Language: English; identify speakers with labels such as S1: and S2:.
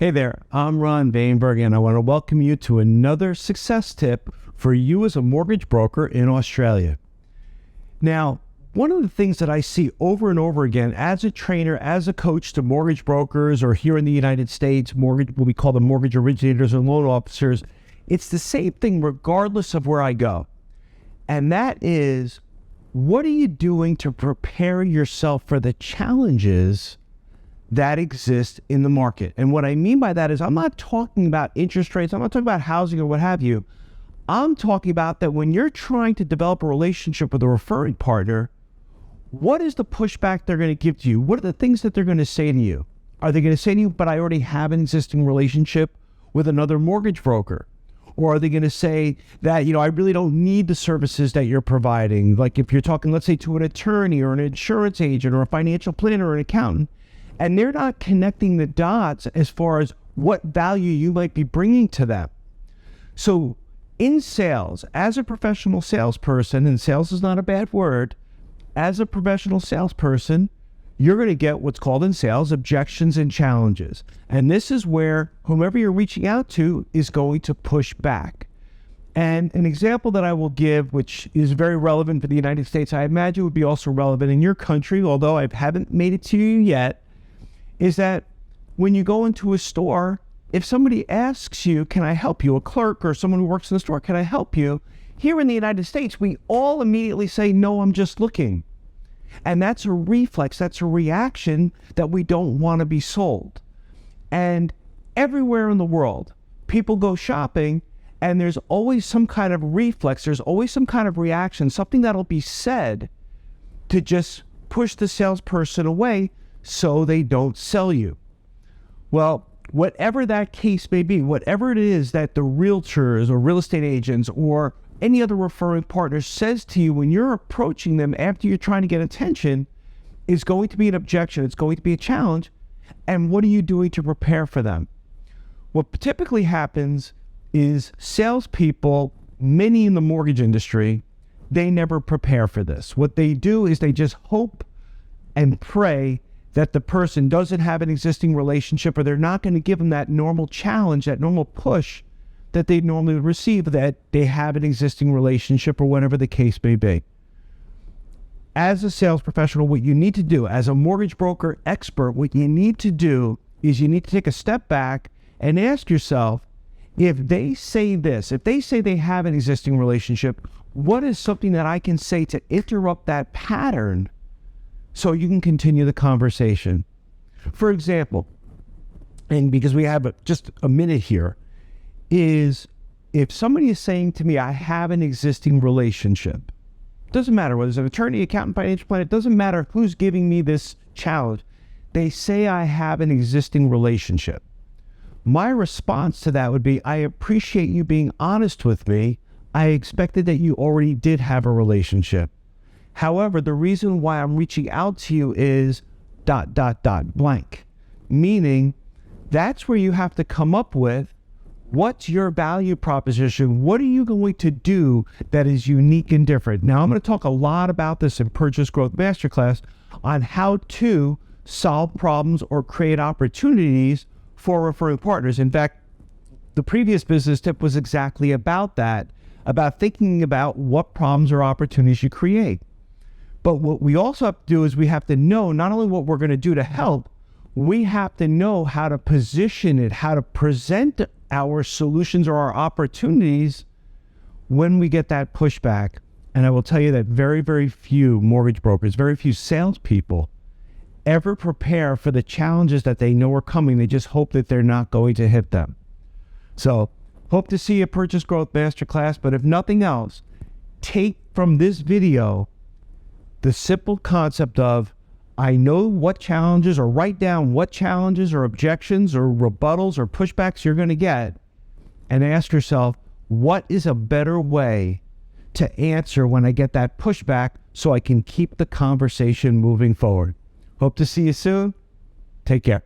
S1: Hey there, I'm Ron Vainberg, and I want to welcome you to another success tip for you as a mortgage broker in Australia. Now, one of the things that I see over and over again as a trainer, as a coach to mortgage brokers, or here in the United States, what we call the mortgage originators and loan officers, it's the same thing regardless of where I go. And that is, what are you doing to prepare yourself for the challenges that exist in the market? And what I mean by that is, I'm not talking about interest rates, I'm not talking about housing or what have you. I'm talking about that when you're trying to develop a relationship with a referring partner, what is the pushback they're going to give to you? What are the things that they're going to say to you? Are they going to say to you, but I already have an existing relationship with another mortgage broker? Or are they going to say that, I really don't need the services that you're providing? Like if you're talking, let's say, to an attorney or an insurance agent or a financial planner or an accountant, and they're not connecting the dots as far as what value you might be bringing to them. So in sales, as a professional salesperson, and sales is not a bad word, as a professional salesperson, you're going to get what's called in sales objections and challenges. And this is where whomever you're reaching out to is going to push back. And an example that I will give, which is very relevant for the United States, I imagine would be also relevant in your country, although I haven't made it to you yet, is that when you go into a store, if somebody asks you, can I help you, a clerk or someone who works in the store, can I help you? Here in the United States, we all immediately say, no, I'm just looking. And that's a reflex, that's a reaction that we don't want to be sold. And everywhere in the world, people go shopping and there's always some kind of reflex, there's always some kind of reaction, something that'll be said to just push the salesperson away so they don't sell you. Well, whatever that case may be, whatever it is that the realtors or real estate agents or any other referring partner says to you when you're approaching them after you're trying to get attention, is going to be an objection, it's going to be a challenge. And what are you doing to prepare for them? What typically happens is salespeople, many in the mortgage industry, they never prepare for this. What they do is they just hope and pray that the person doesn't have an existing relationship, or they're not going to give them that normal challenge, that normal push that they normally would receive, that they have an existing relationship or whatever the case may be. As a sales professional, what you need to do, as a mortgage broker expert, what you need to do is you need to take a step back and ask yourself, if they say this, if they say they have an existing relationship, what is something that I can say to interrupt that pattern so you can continue the conversation? For example, and because we have just a minute here, is if somebody is saying to me, I have an existing relationship, doesn't matter whether it's an attorney, accountant, financial planner, it doesn't matter who's giving me this challenge, they say I have an existing relationship. My response to that would be, I appreciate you being honest with me. I expected that you already did have a relationship. However, the reason why I'm reaching out to you is ... blank. Meaning, that's where you have to come up with, what's your value proposition? What are you going to do that is unique and different? Now, I'm going to talk a lot about this in Purchase Growth Masterclass on how to solve problems or create opportunities for referring partners. In fact, the previous business tip was exactly about that, about thinking about what problems or opportunities you create. But what we also have to do is we have to know not only what we're going to do to help, we have to know how to position it, how to present our solutions or our opportunities when we get that pushback. And I will tell you that very, very few mortgage brokers, very few salespeople ever prepare for the challenges that they know are coming. They just hope that they're not going to hit them. So hope to see you at Purchase Growth Masterclass. But if nothing else, take from this video the simple concept of, I know what challenges, or write down what challenges or objections or rebuttals or pushbacks you're going to get, and ask yourself, what is a better way to answer when I get that pushback so I can keep the conversation moving forward? Hope to see you soon. Take care.